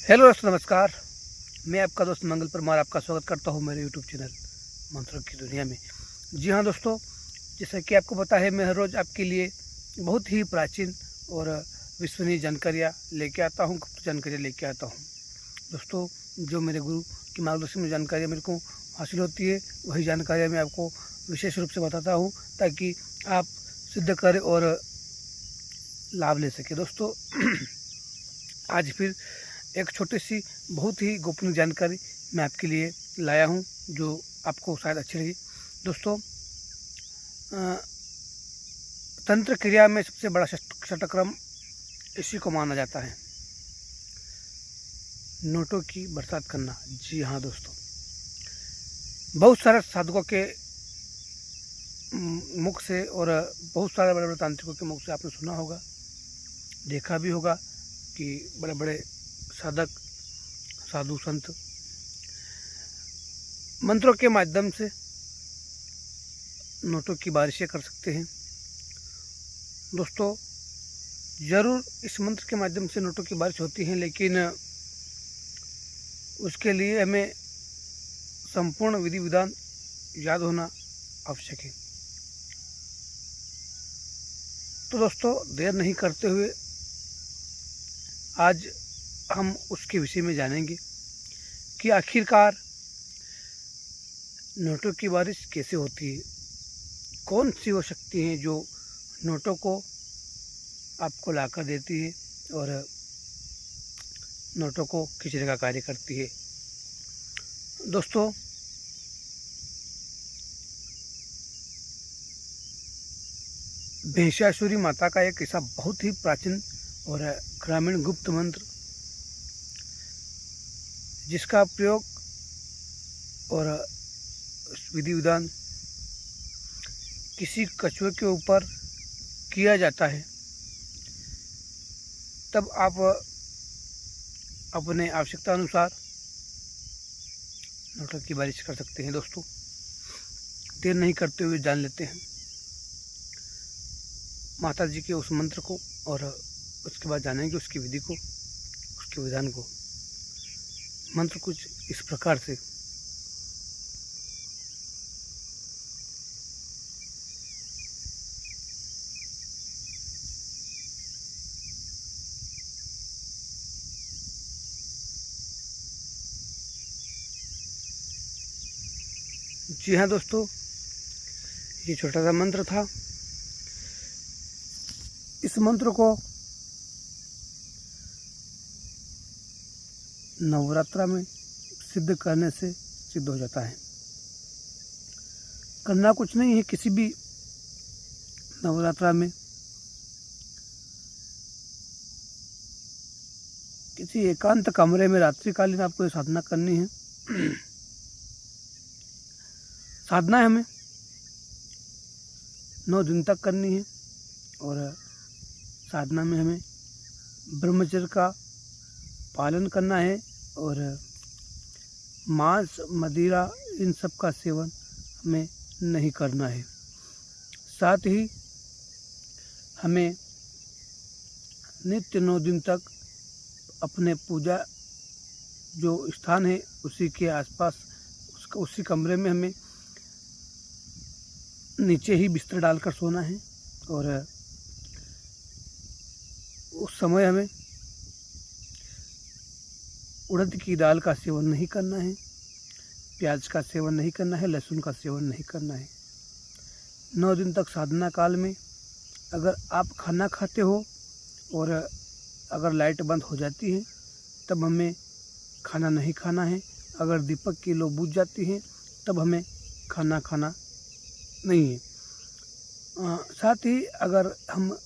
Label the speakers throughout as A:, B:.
A: Hello दोस्तों, नमस्कार। मैं आपका दोस्त मंगल परमार आपका स्वागत करता हूं मेरे यूट्यूब चैनल मंत्रों की दुनिया में। जी हाँ दोस्तों, जैसा कि आपको पता है, मैं हर रोज़ आपके लिए बहुत ही प्राचीन और विश्वसनीय जानकारियाँ लेके आता हूँ, गुप्त जानकारियाँ लेके आता हूँ। दोस्तों, जो मेरे गुरु की मार्गदर्शन में जानकारियाँ मेरे को हासिल होती है, वही जानकारियाँ मैं आपको विशेष रूप से बताता हूँ ताकि आप सिद्ध करें और लाभ ले सकें। दोस्तों, आज फिर एक छोटी सी बहुत ही गोपनीय जानकारी मैं आपके लिए लाया हूं, जो आपको शायद अच्छी लगी। दोस्तों, तंत्र क्रिया में सबसे बड़ा षटक्रम इसी को माना जाता है, नोटों की बरसात करना। जी हाँ दोस्तों, बहुत सारे साधकों के मुख से और बहुत सारे बड़े बड़े तांत्रिकों के मुख से आपने सुना होगा, देखा भी होगा कि बड़े बड़े साधक, साधु संत मंत्रों के माध्यम से नोटों की बारिशें कर सकते हैं। दोस्तों, ज़रूर इस मंत्र के माध्यम से नोटों की बारिश होती है, लेकिन उसके लिए हमें संपूर्ण विधि विधान याद होना आवश्यक है। तो दोस्तों, देर नहीं करते हुए आज हम उसके विषय में जानेंगे कि आखिरकार नोटों की बारिश कैसे होती है, कौन सी वो शक्ति है जो नोटों को आपको लाकर देती है और नोटों को खींचने का कार्य करती है। दोस्तों, महिषासुरी माता का एक ऐसा बहुत ही प्राचीन और ग्रामीण गुप्त मंत्र, जिसका प्रयोग और विधि विधान किसी कछुए के ऊपर किया जाता है, तब आप अपने आवश्यकता अनुसार नोटों की बारिश कर सकते हैं। दोस्तों, देर नहीं करते हुए जान लेते हैं माता जी के उस मंत्र को, और उसके बाद जानेंगे उसकी विधि को, उसके विधान को। मंत्र कुछ इस प्रकार से। जी हाँ दोस्तों, ये छोटा सा मंत्र था। इस मंत्र को नवरात्रा में सिद्ध करने से सिद्ध हो जाता है। करना कुछ नहीं है, किसी भी नवरात्रा में किसी एकांत कमरे में रात्रिकालीन आपको ये साधना करनी है। साधना हमें 9 दिन तक करनी है, और साधना में हमें ब्रह्मचर्य का पालन करना है, और मांस, मदिरा, इन सब का सेवन हमें नहीं करना है। साथ ही हमें नित्य 9 दिन तक अपने पूजा जो स्थान है उसी के आसपास, उसी कमरे में हमें नीचे ही बिस्तर डालकर सोना है, और उस समय हमें उड़द की दाल का सेवन नहीं करना है, प्याज का सेवन नहीं करना है, लहसुन का सेवन नहीं करना है। 9 दिन तक साधना काल में अगर आप खाना खाते हो और अगर लाइट बंद हो जाती है, तब हमें खाना नहीं खाना है। अगर दीपक की लो बुझ जाती है, तब हमें खाना खाना नहीं है। साथ ही अगर हम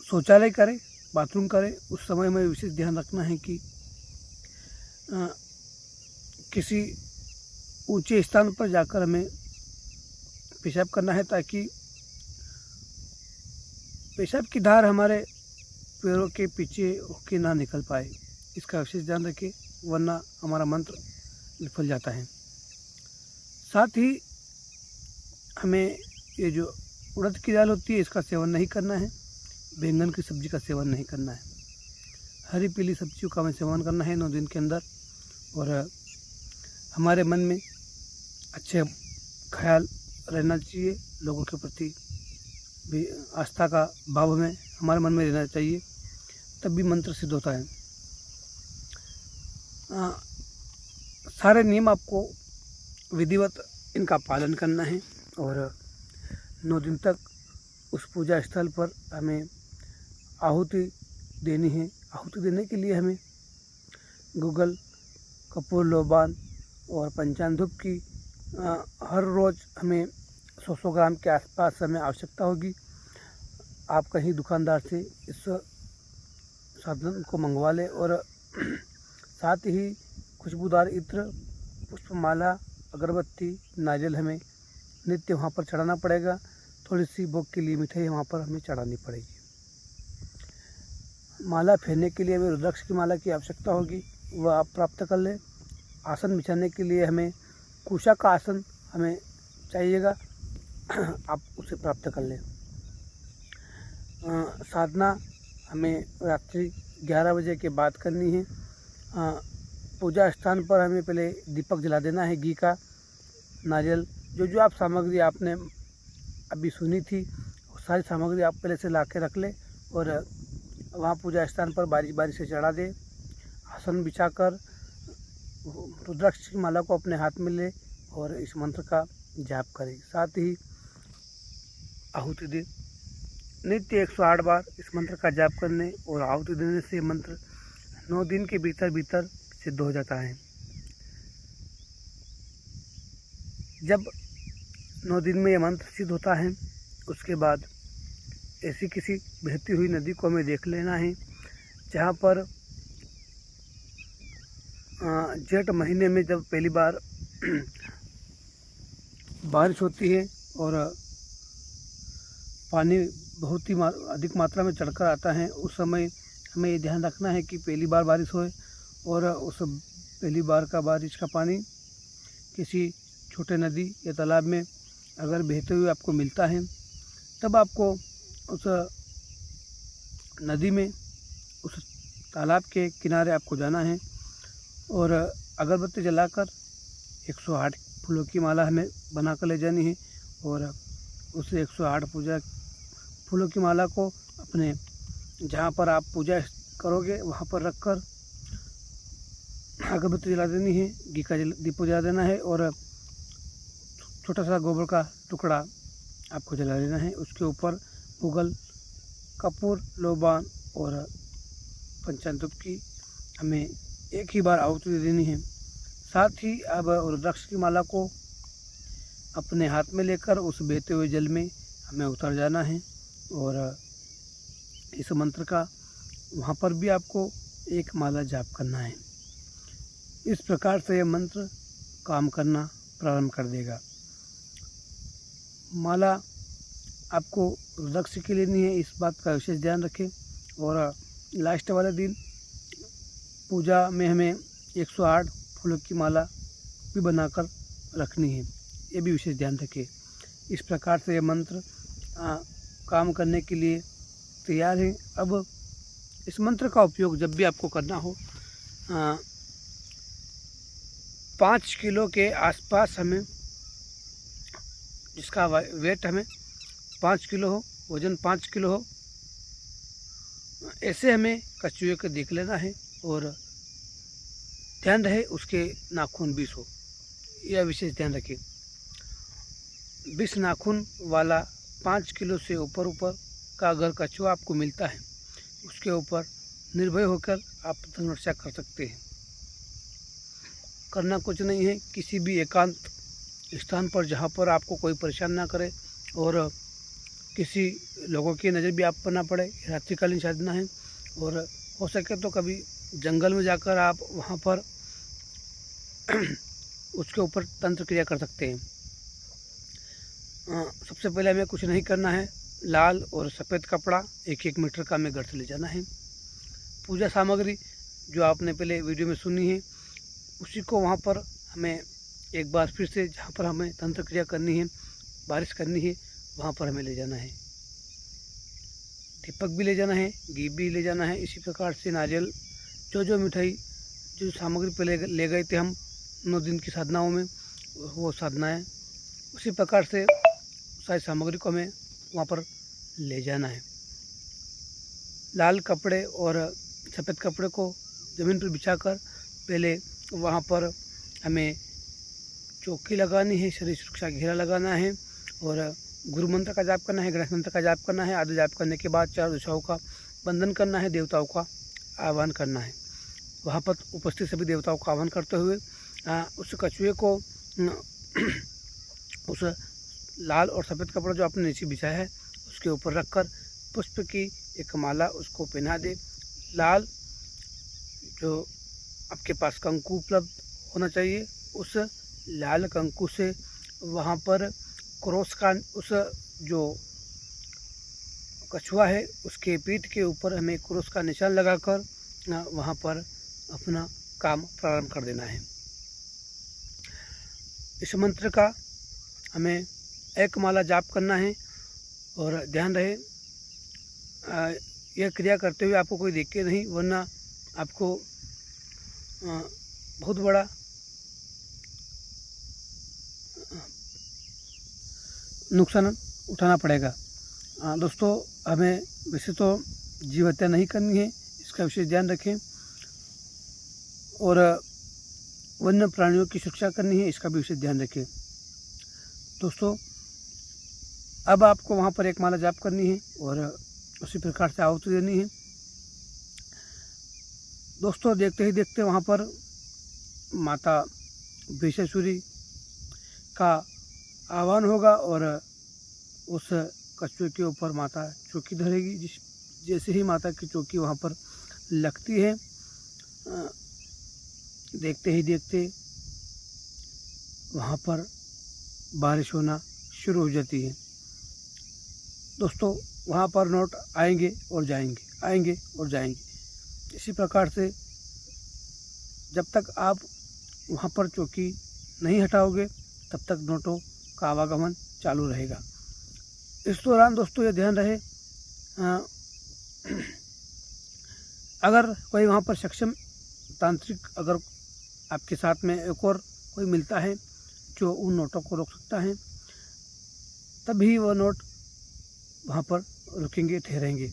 A: शौचालय करें, बाथरूम करें, उस समय में विशेष ध्यान रखना है कि किसी ऊंचे स्थान पर जाकर हमें पेशाब करना है, ताकि पेशाब की धार हमारे पैरों के पीछे होके ना निकल पाए। इसका विशेष ध्यान रखें, वरना हमारा मंत्र विफल जाता है। साथ ही हमें ये जो उड़द की दाल होती है, इसका सेवन नहीं करना है। बैंगन की सब्ज़ी का सेवन नहीं करना है। हरी पीली सब्जियों का हमें सेवन करना है 9 दिन के अंदर। और हमारे मन में अच्छे ख्याल रहना चाहिए, लोगों के प्रति भी आस्था का भाव हमें हमारे मन में रहना चाहिए, तब भी मंत्र सिद्ध होता है। सारे नियम आपको विधिवत इनका पालन करना है और 9 दिन तक उस पूजा स्थल पर हमें आहुति देनी है। आहुति देने के लिए हमें गूगल, कपूर, लोबान और पंचांग धूप की हर रोज़ हमें 100 ग्राम के आसपास हमें आवश्यकता होगी। आप कहीं दुकानदार से इस साधन को मंगवा लें और साथ ही खुशबूदार इत्र, पुष्पमाला, अगरबत्ती, नारियल हमें नित्य वहाँ पर चढ़ाना पड़ेगा। थोड़ी सी भोग के लिए मिठाई वहाँ पर हमें चढ़ानी पड़ेगी। माला फेरने के लिए हमें रुद्राक्ष की माला की आवश्यकता होगी, वह आप प्राप्त कर लें। आसन बिछाने के लिए हमें कुशा का आसन हमें चाहिएगा, आप उसे प्राप्त कर लें। साधना हमें रात्रि 11 बजे के बाद करनी है। पूजा स्थान पर हमें पहले दीपक जला देना है, घी का, नारियल, जो आप सामग्री आपने अभी सुनी थी वो सारी सामग्री आप पहले से ला के रख लें और वहाँ पूजा स्थान पर बारी बारी से चढ़ा दें। आसन बिछाकर रुद्राक्ष की माला को अपने हाथ में ले और इस मंत्र का जाप करें। साथ ही आहुति दें। नित्य 108 बार इस मंत्र का जाप करने और आहुति देने से मंत्र 9 दिन के भीतर सिद्ध हो जाता है। जब 9 दिन में यह मंत्र सिद्ध होता है, उसके बाद ऐसी किसी बहती हुई नदी को हमें देख लेना है जहाँ पर जेठ महीने में जब पहली बार बारिश होती है और पानी बहुत ही अधिक मात्रा में चढ़कर आता है, उस समय हमें ये ध्यान रखना है कि पहली बार बारिश होए और उस पहली बार का बारिश का पानी किसी छोटे नदी या तालाब में अगर बहते हुए आपको मिलता है, तब आपको उस नदी में, उस तालाब के किनारे आपको जाना है और अगरबत्ती जलाकर 108 फूलों की माला हमें बना कर ले जानी है और उस 108 फूलों की माला को अपने जहाँ पर आप पूजा करोगे वहाँ पर रखकर अगरबत्ती जला देनी है, घी का दीप जला देना है और छोटा सा गोबर का टुकड़ा आपको जला लेना है। उसके ऊपर गूगल, कपूर, लोबान और पंचांग धूप की हमें एक ही बार आहुति दे देनी है। साथ ही अब रुद्राक्ष की माला को अपने हाथ में लेकर उस बहते हुए जल में हमें उतर जाना है और इस मंत्र का वहाँ पर भी आपको एक माला जाप करना है। इस प्रकार से यह मंत्र काम करना प्रारंभ कर देगा। माला आपको रुद्राक्ष की लेनी है, इस बात का विशेष ध्यान रखें। और लास्ट वाले दिन पूजा में हमें 108 फूलों की माला भी बनाकर रखनी है, ये भी विशेष ध्यान रखें। इस प्रकार से यह मंत्र काम करने के लिए तैयार है। अब इस मंत्र का उपयोग जब भी आपको करना हो 5 किलो के आसपास हमें, जिसका वेट हमें 5 किलो हो, वज़न 5 किलो हो, ऐसे हमें कछुए को देख लेना है और ध्यान रहे उसके नाखून 20 हो, यह विशेष ध्यान रखें। 20 नाखून वाला 5 किलो से ऊपर का अगर कछुआ आपको मिलता है, उसके ऊपर निर्भय होकर आप तपस्या कर सकते हैं। करना कुछ नहीं है, किसी भी एकांत स्थान पर जहाँ पर आपको कोई परेशान ना करे और किसी लोगों की नज़र भी आप पर ना पड़े। रात्रिकालीन साधना है और हो सके तो कभी जंगल में जाकर आप वहाँ पर उसके ऊपर तंत्र क्रिया कर सकते हैं। सबसे पहले हमें कुछ नहीं करना है, लाल और सफ़ेद कपड़ा 1-1 मीटर का हमें घर से ले जाना है। पूजा सामग्री जो आपने पहले वीडियो में सुनी है, उसी को वहाँ पर हमें एक बार फिर से जहाँ पर हमें तंत्र क्रिया करनी है, बारिश करनी है, वहाँ पर हमें ले जाना है। दीपक भी ले जाना है, घी भी ले जाना है। इसी प्रकार से नारियल जो मिठाई जो सामग्री पे ले गए थे हम 9 दिन की साधनाओं में, वो साधनाएँ उसी प्रकार से सारी सामग्री को हमें वहाँ पर ले जाना है। लाल कपड़े और सफ़ेद कपड़े को ज़मीन पर बिछाकर पहले वहाँ पर हमें चौकी लगानी है, शरीर सुरक्षा घेरा लगाना है और गुरु मंत्र का जाप करना है, गणेश मंत्र का जाप करना है। आदि जाप करने के बाद 4 दिशाओं का वंदन करना है, देवताओं का आह्वान करना है। वहाँ पर उपस्थित सभी देवताओं का आह्वान करते हुए उस कछुए को उस लाल और सफ़ेद कपड़ा जो आपने नीचे बिछाया है उसके ऊपर रखकर पुष्प की एक माला उसको पहना दे। लाल जो आपके पास कंकु उपलब्ध होना चाहिए, उस लाल कंकु से वहाँ पर क्रॉस का उस जो कछुआ है उसके पीठ के ऊपर हमें क्रॉस का निशान लगाकर वहाँ पर अपना काम प्रारंभ कर देना है। इस मंत्र का हमें एक माला जाप करना है और ध्यान रहे यह क्रिया करते हुए आपको कोई देखे नहीं, वरना आपको बहुत बड़ा नुकसान उठाना पड़ेगा। दोस्तों, हमें वैसे तो जीव हत्या नहीं करनी है, इसका विशेष ध्यान रखें, और वन्य प्राणियों की शिक्षा करनी है, इसका भी विशेष ध्यान रखें। दोस्तों, अब आपको वहाँ पर एक माला जाप करनी है और उसी प्रकार से आहुति देनी है। दोस्तों, देखते ही देखते वहाँ पर माता वृषासुरी का आह्वान होगा और उस कछुए के ऊपर माता चौकी धरेगी। जैसे ही माता की चौकी वहाँ पर लगती है, देखते ही देखते वहाँ पर बारिश होना शुरू हो जाती है। दोस्तों, वहाँ पर नोट आएंगे और जाएंगे, आएंगे और जाएंगे। इसी प्रकार से जब तक आप वहाँ पर चौकी नहीं हटाओगे तब तक नोटों का आवागमन चालू रहेगा। इस दौरान दोस्तों ये ध्यान रहे, अगर कोई वहाँ पर सक्षम तांत्रिक अगर आपके साथ में एक और कोई मिलता है जो उन नोटों को रोक सकता है, तभी वह नोट वहाँ पर रुकेंगे, ठहरेंगे,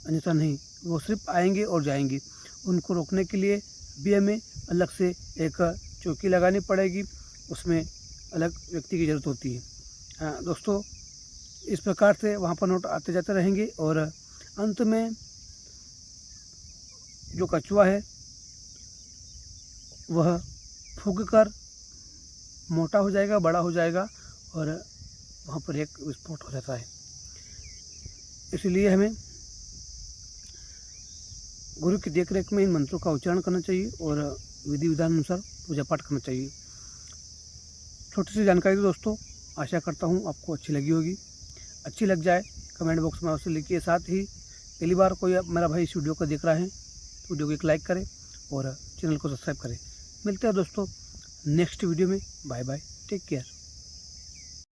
A: अन्यथा नहीं। वो सिर्फ आएंगे और जाएंगे। उनको रोकने के लिए भी हमें अलग से एक चौकी लगानी पड़ेगी, उसमें अलग व्यक्ति की ज़रूरत होती है। दोस्तों, इस प्रकार से वहाँ पर नोट आते जाते रहेंगे और अंत में जो कछुआ है वह फूंक कर मोटा हो जाएगा, बड़ा हो जाएगा और वहाँ पर एक विस्फोट हो जाता है। इसलिए हमें गुरु की देखरेख में इन मंत्रों का उच्चारण करना चाहिए और विधि विधान अनुसार पूजा पाठ करना चाहिए। छोटी सी जानकारी थी दोस्तों, आशा करता हूँ आपको अच्छी लगी होगी। अच्छी लग जाए कमेंट बॉक्स में अवश्य लिखिए। साथ ही पहली बार कोई मेरा भाई इस वीडियो को देख रहा है तो वीडियो को एक लाइक करें और चैनल को सब्सक्राइब करें। मिलते हैं दोस्तों नेक्स्ट वीडियो में। Bye bye, take care.